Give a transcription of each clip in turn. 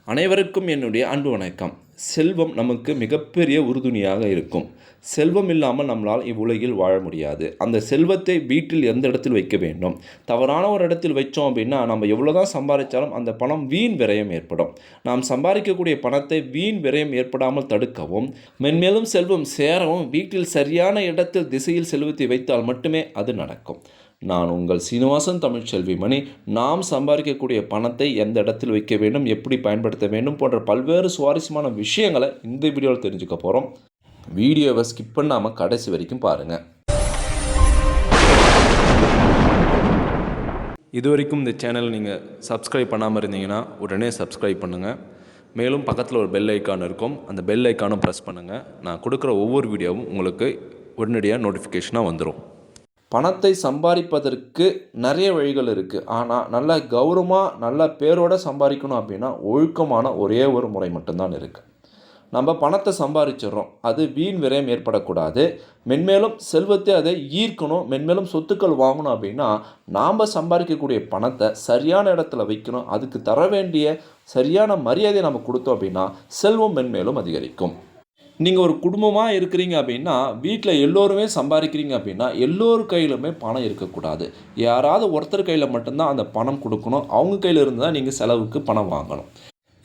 அனைவருக்கும் என்னுடைய அன்பு வணக்கம். செல்வம் நமக்கு மிகப்பெரிய உறுதுணையாக இருக்கும். செல்வம் இல்லாமல் நம்மளால் இவ்வுலகில் வாழ முடியாது. அந்த செல்வத்தை வீட்டில் எந்த இடத்தில் வைக்க வேண்டும்? தவறான ஒரு இடத்தில் வைச்சோம் அப்படின்னா நம்ம எவ்வளோதான் சம்பாதிச்சாலும் அந்த பணம் வீண் விரயம் ஏற்படும். நாம் சம்பாதிக்கக்கூடிய பணத்தை வீண் விரயம் ஏற்படாமல் தடுக்கவும், மென்மேலும் செல்வம் சேரவும் வீட்டில் சரியான இடத்தில் திசையில் செல்வத்தை வைத்தால் மட்டுமே அது நடக்கும். நான் உங்கள் சீனிவாசன் தமிழ்ச்செல்வி மணி. நாம் சம்பாதிக்கக்கூடிய பணத்தை எந்த இடத்தில் வைக்க வேண்டும், எப்படி பயன்படுத்த வேண்டும் போன்ற பல்வேறு சுவாரஸ்யமான விஷயங்களை இந்த வீடியோவில் தெரிஞ்சுக்க போகிறோம். வீடியோவை ஸ்கிப் பண்ணாமல் கடைசி வரைக்கும் பாருங்கள். இது வரைக்கும் இந்த சேனல் நீங்கள் சப்ஸ்கிரைப் பண்ணாமல் இருந்தீங்கன்னா உடனே சப்ஸ்கிரைப் பண்ணுங்கள். மேலும் பக்கத்தில் ஒரு பெல் ஐக்கான் இருக்கும், அந்த பெல் ஐக்கானும் ப்ரெஸ் பண்ணுங்கள். நான் கொடுக்குற ஒவ்வொரு வீடியோவும் உங்களுக்கு உடனடியாக நோட்டிஃபிகேஷனாக வந்துடும். பணத்தை சம்பாதிப்பதற்கு நிறைய வழிகள் இருக்குது. ஆனால் நல்ல கௌரவமாக நல்ல பேரோடு சம்பாதிக்கணும் அப்படின்னா ஒழுக்கமான ஒரே ஒரு முறை மட்டும்தான் இருக்குது. நம்ம பணத்தை சம்பாதிச்சிட்றோம், அது வீண் விரயம் ஏற்படக்கூடாது. மென்மேலும் செல்வத்தை அதை ஈர்க்கணும், மென்மேலும் சொத்துக்கள் வாங்கணும் அப்படின்னா நாம் சம்பாதிக்கக்கூடிய பணத்தை சரியான இடத்துல வைக்கணும். அதுக்கு தர வேண்டிய சரியான மரியாதையை நம்ம கொடுத்தோம் அப்படின்னா செல்வம் மென்மேலும் அதிகரிக்கும். நீங்கள் ஒரு குடும்பமாக இருக்கிறீங்க அப்படின்னா வீட்டில் எல்லோருமே சம்பாதிக்கிறீங்க அப்படின்னா எல்லோரு கையிலுமே பணம் இருக்கக்கூடாது. யாராவது ஒருத்தர் கையில் மட்டும்தான் அந்த பணம் கொடுக்கணும். அவங்க கையில் இருந்து தான் நீங்கள் செலவுக்கு பணம் வாங்கணும்.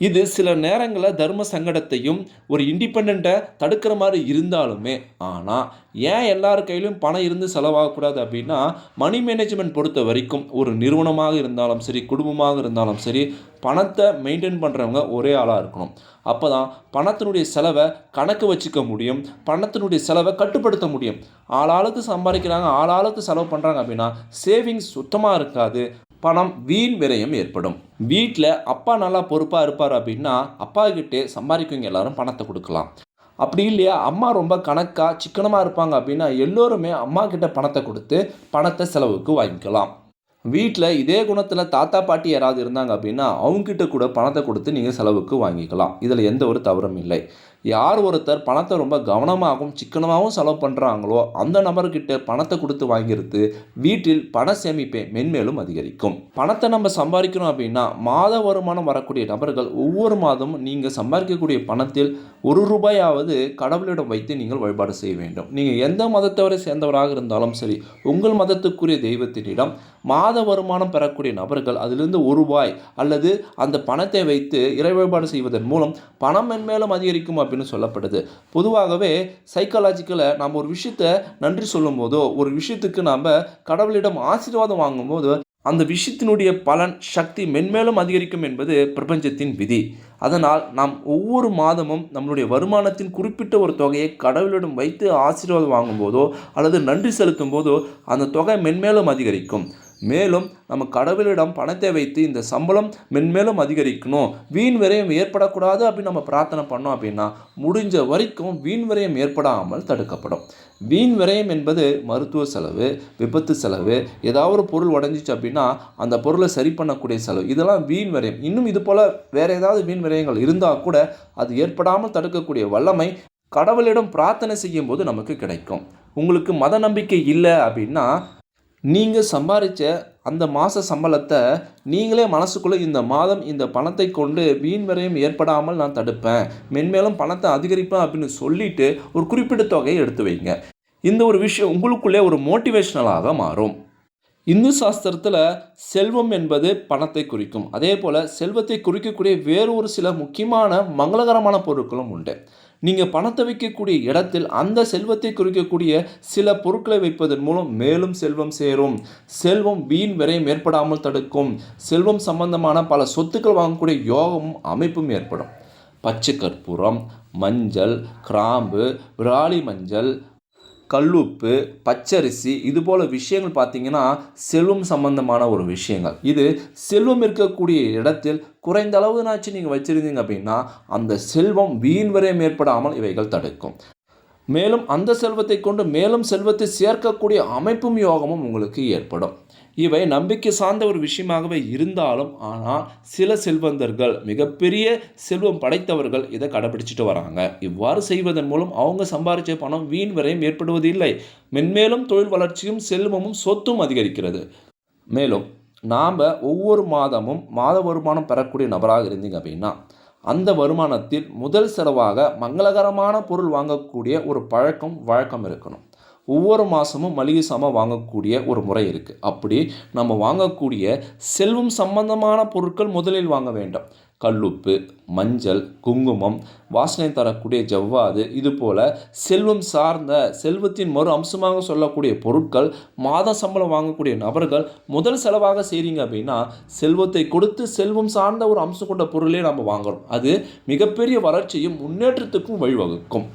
இது சில நேரங்களில் தர்ம சங்கடத்தையும் ஒரு இண்டிபெண்ட்டை தடுக்கிற மாதிரி இருந்தாலுமே, ஆனால் ஏன் எல்லார் கையிலும் பணம் இருந்து செலவாகக்கூடாது அப்படின்னா மணி மேனேஜ்மெண்ட் பொறுத்த வரைக்கும் ஒரு நிறுவனமாக இருந்தாலும் சரி, குடும்பமாக இருந்தாலும் சரி, பணத்தை மெயின்டைன் பண்ணுறவங்க ஒரே ஆளாக இருக்கணும். அப்போ தான் பணத்தினுடைய செலவை கணக்கு வச்சுக்க முடியும், பணத்தினுடைய செலவை கட்டுப்படுத்த முடியும். ஆளாளுக்கு சம்பாதிக்கிறாங்க, ஆளாளுக்கு செலவு பண்ணுறாங்க அப்படின்னா சேவிங்ஸ் சுத்தமாக இருக்காது. பணம் வீண் விரயம் ஏற்படும். வீட்டில் அப்பா நல்லா பொறுப்பாக இருப்பார் அப்படின்னா அப்பா கிட்டே சம்பாதிக்கவங்க எல்லாரும் பணத்தை கொடுக்கலாம். அப்படி இல்லையா, அம்மா ரொம்ப கணக்காக சிக்கனமாக இருப்பாங்க அப்படின்னா எல்லோருமே அம்மா கிட்ட பணத்தை கொடுத்து பணத்தை செலவுக்கு வாங்கிக்கலாம். வீட்டில் இதே குணத்தில் தாத்தா பாட்டி யாராவது இருந்தாங்க அப்படின்னா அவங்ககிட்ட கூட பணத்தை கொடுத்து நீங்கள் செலவுக்கு வாங்கிக்கலாம். இதில் எந்த ஒரு தவறும் இல்லை. யார் ஒருத்தர் பணத்தை ரொம்ப கவனமாகவும் சிக்கனமாகவும் செலவு பண்ணுறாங்களோ அந்த நபர்கிட்ட பணத்தை கொடுத்து வாங்கிறது வீட்டில் பண சேமிப்பை மென்மேலும் அதிகரிக்கும். பணத்தை நம்ம சம்பாதிக்கணும் அப்படின்னா மாத வருமானம் வரக்கூடிய நபர்கள் ஒவ்வொரு மாதமும் நீங்கள் சம்பாதிக்கக்கூடிய பணத்தில் ₹1 கடவுளிடம் வைத்து நீங்கள் வழிபாடு செய்ய வேண்டும். நீங்கள் எந்த மதத்தவரை சேர்ந்தவராக இருந்தாலும் சரி, உங்கள் மதத்துக்குரிய தெய்வத்தினிடம் மாத வருமானம் பெறக்கூடிய நபர்கள் அதிலிருந்து ₹1 அல்லது அந்த பணத்தை வைத்து இறை வழிபாடு செய்வதன் மூலம் பணம் மென்மேலும் அதிகரிக்கும் அப்படின்னு சொல்லப்படுது. பொதுவாகவே சைக்காலஜிக்கலாக நாம் ஒரு விஷயத்தை நன்றி சொல்லும் போதோ, ஒரு விஷயத்துக்கு நாம் கடவுளிடம் ஆசீர்வாதம் வாங்கும் போதோ அந்த விஷயத்தினுடைய பலன் சக்தி மென்மேலும் அதிகரிக்கும் என்பது பிரபஞ்சத்தின் விதி. அதனால் நாம் ஒவ்வொரு மாதமும் நம்மளுடைய வருமானத்தின் குறிப்பிட்ட ஒரு தொகையை கடவுளிடம் வைத்து ஆசீர்வாதம் வாங்கும் போதோ அல்லது நன்றி செலுத்தும் போதோ அந்த தொகை மென்மேலும் அதிகரிக்கும். மேலும் நம்ம கடவுளிடம் பணத்தை வைத்து இந்த சம்பளம் மென்மேலும் அதிகரிக்கணும், வீண் விரயம் ஏற்படக்கூடாது அப்படின்னு நம்ம பிரார்த்தனை பண்ணோம் அப்படின்னா முடிஞ்ச வரைக்கும் வீண் விரயம் ஏற்படாமல் தடுக்கப்படும். வீண் விரயம் என்பது மருத்துவ செலவு, விபத்து செலவு, ஏதாவது ஒரு பொருள் உடஞ்சிச்சு அப்படின்னா அந்த பொருளை சரி பண்ணக்கூடிய செலவு, இதெல்லாம் வீண் விரயம். இன்னும் இது போல் வேறு ஏதாவது வீண் விரயங்கள் இருந்தால் கூட அது ஏற்படாமல் தடுக்கக்கூடிய வல்லமை கடவுளிடம் பிரார்த்தனை செய்யும் போது நமக்கு கிடைக்கும். உங்களுக்கு மத நம்பிக்கை இல்லை அப்படின்னா நீங்கள் சம்பாதிச்ச அந்த மாத சம்பளத்தை நீங்களே மனசுக்குள்ளே இந்த மாதம் இந்த பணத்தை கொண்டு வீண் விரயம் ஏற்படாமல் நான் தடுப்பேன், மென்மேலும் பணத்தை அதிகரிப்பேன் அப்படின்னு சொல்லிட்டு ஒரு குறிப்பிட்ட தொகையை எடுத்து வைங்க. இந்த ஒரு விஷயம் உங்களுக்குள்ளே ஒரு மோட்டிவேஷ்னலாக மாறும். இந்து சாஸ்திரத்தில் செல்வம் என்பது பணத்தை குறிக்கும். அதே போல் செல்வத்தை குறிக்கக்கூடிய வேறு ஒரு சில முக்கியமான மங்களகரமான பொருட்களும் உண்டு. நீங்கள் பணத்தை வைக்கக்கூடிய இடத்தில் அந்த செல்வத்தை குறிக்கக்கூடிய சில பொருட்களை வைப்பதன் மூலம் மேலும் செல்வம் சேரும். செல்வம் வீண் விரயம் ஏற்படாமல் தடுக்கும். செல்வம் சம்பந்தமான பல சொத்துக்கள் வாங்கக்கூடிய யோகமும் அமைப்பும் ஏற்படும். பச்சை கற்பூரம், மஞ்சள், கிராம்பு, விராலி மஞ்சள், கல்லுப்பு, பச்சரிசி, இது போல் விஷயங்கள் பார்த்திங்கன்னா செல்வம் சம்பந்தமான ஒரு விஷயங்கள். இது செல்வம் இருக்கக்கூடிய இடத்தில் குறைந்த அளவுனாச்சும் நீங்கள் வச்சுருந்தீங்க அப்படின்னா அந்த செல்வம் வீண் விரயம் ஏற்படாமல் இவைகள் தடுக்கும். மேலும் அந்த செல்வத்தை கொண்டு மேலும் செல்வத்தை சேர்க்கக்கூடிய அமைப்பும் யோகமும் உங்களுக்கு ஏற்படும். இவை நம்பிக்கை சார்ந்த ஒரு விஷயமாகவே இருந்தாலும் ஆனால் சில செல்வந்தர்கள், மிகப்பெரிய செல்வம் படைத்தவர்கள் இதை கடைபிடிச்சிட்டு வராங்க. இவ்வாறு செய்வதன் மூலம் அவங்க சம்பாதிச்ச பணம் வீண் விரயம் ஏற்படுவதில்லை. மென்மேலும் தொழில் வளர்ச்சியும் செல்வமும் சொத்தும் அதிகரிக்கிறது. மேலும் நாம் ஒவ்வொரு மாதமும் மாத வருமானம் பெறக்கூடிய நபராக இருந்தீங்க அப்படின்னா அந்த வருமானத்தில் முதல் செலவாக மங்களகரமான பொருள் வாங்கக்கூடிய ஒரு வழக்கம் இருக்கணும். ஒவ்வொரு மாதமும் மளிகை சாமான் வாங்கக்கூடிய ஒரு முறை இருக்குது. அப்படி நம்ம வாங்கக்கூடிய செல்வம் சம்பந்தமான பொருட்கள் முதலில் வாங்க வேண்டும். கல்லுப்பு, மஞ்சள், குங்குமம், வாசனை தரக்கூடிய ஜவ்வாது, இதுபோல் செல்வம் சார்ந்த செல்வத்தின் மறு அம்சமாக சொல்லக்கூடிய பொருட்கள் மாத சம்பளம் வாங்கக்கூடிய நபர்கள் முதல் செலவாக செய்கிறீங்க அப்படின்னா செல்வத்தை கொடுத்து செல்வம் சார்ந்த ஒரு அம்சம் கொண்ட பொருளே நம்ம வாங்குகிறோம். அது மிகப்பெரிய வளர்ச்சியும் முன்னேற்றத்துக்கும் வழிவகுக்கும்.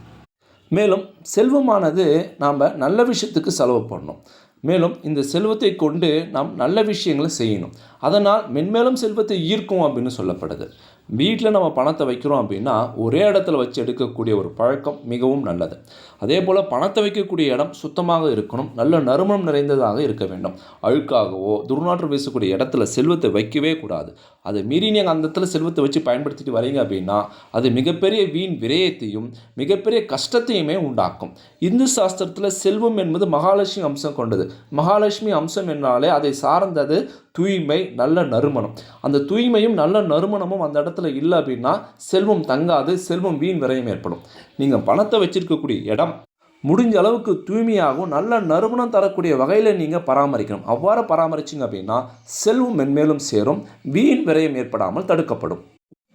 மேலும் செல்வமானது நாம் நல்ல விஷயத்துக்கு செலவு பண்ணணும். மேலும் இந்த செல்வத்தை கொண்டு நாம் நல்ல விஷயங்களை செய்யணும். அதனால் மென்மேலும் செல்வத்தை ஈர்க்கும் அப்படின்னு சொல்லப்படுது. வீட்டில் நம்ம பணத்தை வைக்கிறோம் அப்படின்னா ஒரே இடத்துல வச்சு எடுக்கக்கூடிய ஒரு பழக்கம் மிகவும் நல்லது. அதே போல் பணத்தை வைக்கக்கூடிய இடம் சுத்தமாக இருக்கணும், நல்ல நறுமணம் நிறைந்ததாக இருக்க வேண்டும். அழுக்காகவோ துர்நாற்றம் வீசக்கூடிய இடத்துல செல்வத்தை வைக்கவே கூடாது. அதை மீறி நீங்கள் அந்த இடத்துல செல்வத்தை வச்சு பயன்படுத்திட்டு வரீங்க அப்படின்னா அது மிகப்பெரிய வீண் விரயத்தையும் மிகப்பெரிய கஷ்டத்தையுமே உண்டாக்கும். இந்து சாஸ்திரத்தில் செல்வம் என்பது மகாலட்சுமி அம்சம் கொண்டது. மகாலட்சுமி அம்சம் என்றாலே அதை சார்ந்தது தூய்மை, நல்ல நறுமணம். அந்த தூய்மையும் நல்ல நறுமணமும் அந்த இடத்துல இல்லை அப்படின்னா செல்வம் தங்காது, செல்வம் வீண் விரயம் ஏற்படும். நீங்கள் பணத்தை வச்சிருக்கக்கூடிய இடம் முடிஞ்ச அளவுக்கு தூய்மையாகவும் நல்ல நறுமணம் தரக்கூடிய வகையில் நீங்கள் பராமரிக்கணும். அவ்வாறு பராமரிச்சிங்க அப்படின்னா செல்வம் மென்மேலும் சேரும், வீண் விரயம் ஏற்படாமல் தடுக்கப்படும்.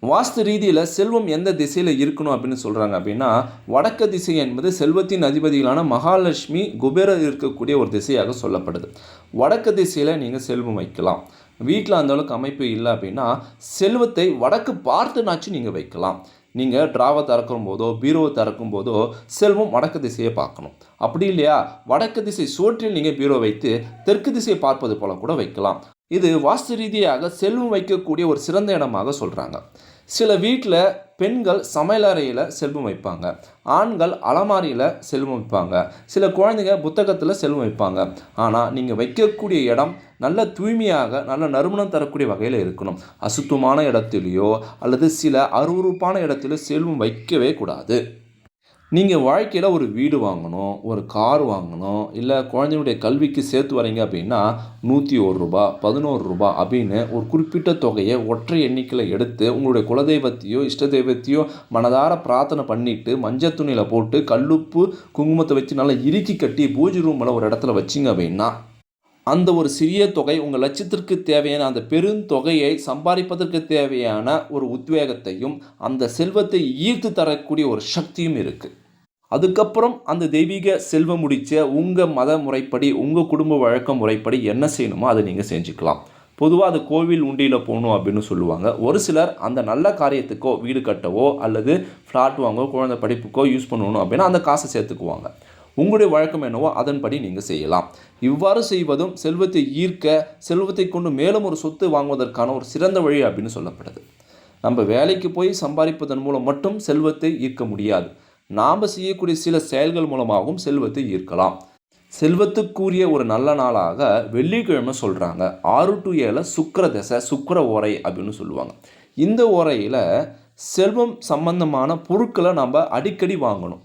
வாஸ்து ரீதியில் செல்வம் எந்த திசையில் இருக்கணும் அப்படின்னு சொல்கிறாங்க அப்படின்னா வடக்கு திசை என்பது செல்வத்தின் அதிபதிகளான மகாலட்சுமி குபேரர் இருக்கக்கூடிய ஒரு திசையாக சொல்லப்படுது. வடக்கு திசையில் நீங்கள் செல்வம் வைக்கலாம். வீட்டில் அந்த அளவுக்கு அமைப்பு இல்லை அப்படின்னா செல்வத்தை வடக்கு பார்த்துனாச்சும் நீங்கள் வைக்கலாம். நீங்கள் ட்ராவை திறக்கும் போதோ பீரோவை திறக்கும் போதோ செல்வம் வடக்கு திசையை பார்க்கணும். அப்படி இல்லையா வடக்கு திசை சுவற்றில் நீங்கள் பீரோ வைத்து தெற்கு திசையை பார்ப்பது போல கூட வைக்கலாம். இது வாஸ்து ரீதியாக செல்வம் வைக்கக்கூடிய ஒரு சிறந்த இடமாக சொல்கிறாங்க. சில வீட்டில் பெண்கள் சமையலறையில் செல்வம் வைப்பாங்க, ஆண்கள் அலமாரியில் செல்வம் வைப்பாங்க, சில குழந்தைங்க புத்தகத்தில் செல்வம் வைப்பாங்க. ஆனால் நீங்கள் வைக்கக்கூடிய இடம் நல்ல தூய்மையாக நல்ல நறுமணம் தரக்கூடிய வகையில் இருக்கணும். அசுத்தமான இடத்துலையோ அல்லது சில அருவருப்பான இடத்துலையோ செல்வம் வைக்கவே கூடாது. நீங்கள் வாழ்க்கையில் ஒரு வீடு வாங்கணும், ஒரு கார் வாங்கணும், இல்லை குழந்தையுடைய கல்விக்கு சேர்த்து வரீங்க அப்படின்னா 101 ரூபா 11 ரூபா அப்படின்னு ஒரு குறிப்பிட்ட தொகையை ஒற்றை எண்ணிக்கையில் எடுத்து உங்களுடைய குலதெய்வத்தையோ இஷ்ட தெய்வத்தையோ மனதார பிரார்த்தனை பண்ணிவிட்டு மஞ்சள் துணியில் போட்டு கல்லுப்பு குங்குமத்தை வச்சு நல்லா இறுக்கி கட்டி பூஜை ரூமில் ஒரு இடத்துல வச்சிங்க அப்படின்னா அந்த ஒரு சிறிய தொகை உங்கள் லட்சத்திற்கு தேவையான அந்த பெருந்தொகையை சம்பாதிப்பதற்கு தேவையான ஒரு உத்வேகத்தையும் அந்த செல்வத்தை ஈர்த்து தரக்கூடிய ஒரு சக்தியும் இருக்குது. அதுக்கப்புறம் அந்த தெய்வீக செல்வம் முடித்த உங்கள் மத முறைப்படி உங்கள் குடும்ப வழக்க முறைப்படி என்ன செய்யணுமோ அதை நீங்கள் செஞ்சுக்கலாம். பொதுவாக அது கோவில் உண்டியில் போகணும் அப்படின்னு சொல்லுவாங்க. ஒரு சிலர் அந்த நல்ல காரியத்துக்கோ வீடு கட்டவோ அல்லது ஃப்ளாட் வாங்கவோ குழந்தை படிப்புக்கோ யூஸ் பண்ணணும் அப்படின்னா அந்த காசை சேர்த்துக்குவாங்க. உங்களுடைய வழக்கம் என்னவோ அதன்படி நீங்கள் செய்யலாம். இவ்வாறு செய்வதும் செல்வத்தை ஈர்க்க செல்வத்தை கொண்டு மேலும் ஒரு சொத்து வாங்குவதற்கான ஒரு சிறந்த வழி அப்படின்னு சொல்லப்படுது. நம்ம வேலைக்கு போய் சம்பாதிப்பதன் மூலம் மட்டும் செல்வத்தை ஈர்க்க முடியாது. நாம் செய்யக்கூடிய சில செயல்கள் மூலமாகவும் செல்வத்தை ஈர்க்கலாம். செல்வத்துக்குரிய ஒரு நல்ல நாளாக வெள்ளிக்கிழமை சொல்கிறாங்க. 6 to 7 சுக்கிர தசை சுக்கிர ஓரை அப்படின்னு சொல்லுவாங்க. இந்த ஓரையில் செல்வம் சம்பந்தமான பொருட்களை நம்ம அடிக்கடி வாங்கணும்.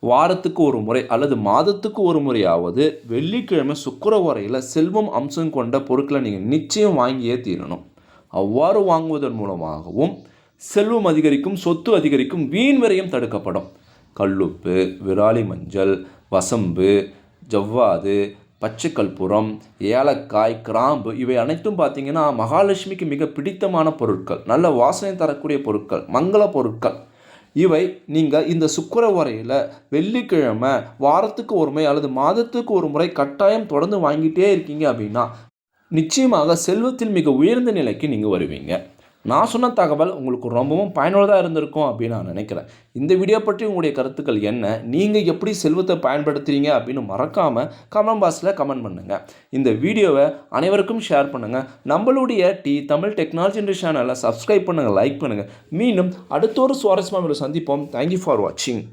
வாரத்துக்கு ஒரு முறை அல்லது மாதத்துக்கு ஒரு முறையாவது வெள்ளிக்கிழமை சுக்கிர ஓரையில் செல்வம் அம்சம் கொண்ட பொருட்களை நீங்கள் நிச்சயம் வாங்கியே தீரணும். அவ்வாறு வாங்குவதன் மூலமாகவும் செல்வம் அதிகரிக்கும், சொத்து அதிகரிக்கும், வீண் விரயம் தடுக்கப்படும். கல்லுப்பு, விராலி மஞ்சள், வசம்பு, ஜவ்வாது, பச்சை கற்பூரம், ஏலக்காய், கிராம்பு இவை அனைத்தும் பார்த்திங்கன்னா மகாலட்சுமிக்கு மிக பிடித்தமான பொருட்கள், நல்ல வாசனை தரக்கூடிய பொருட்கள், மங்கள பொருட்கள். இவை நீங்கள் இந்த சுக்கிர ஓரையில் வெள்ளிக்கிழமை வாரத்துக்கு ஒரு முறை அல்லது மாதத்துக்கு ஒரு முறை கட்டாயம் தொடர்ந்து வாங்கிட்டே இருக்கீங்க அப்படின்னா நிச்சயமாக செல்வத்தில் மிக உயர்ந்த நிலைக்கு நீங்கள் வருவீங்க. நான் சொன்ன தகவல் உங்களுக்கு ரொம்பவும் பயனுள்ளதாக இருந்திருக்கும் அப்படின்னு நான் நினைக்கிறேன். இந்த வீடியோ பற்றி உங்களுடைய கருத்துக்கள் என்ன, நீங்கள் எப்படி செல்வத்தை பயன்படுத்துகிறீங்க அப்படின்னு மறக்காமல் கமெண்ட் பாக்ஸில் கமெண்ட் பண்ணுங்கள். இந்த வீடியோவை அனைவருக்கும் ஷேர் பண்ணுங்கள். நம்மளுடைய தமிழ் டெக்னாலஜி சேனலை சப்ஸ்கிரைப் பண்ணுங்கள், லைக் பண்ணுங்கள். மீண்டும் அடுத்த ஒரு சுவாரஸ்யமாக சந்திப்போம். தேங்க்யூ ஃபார் வாட்சிங்.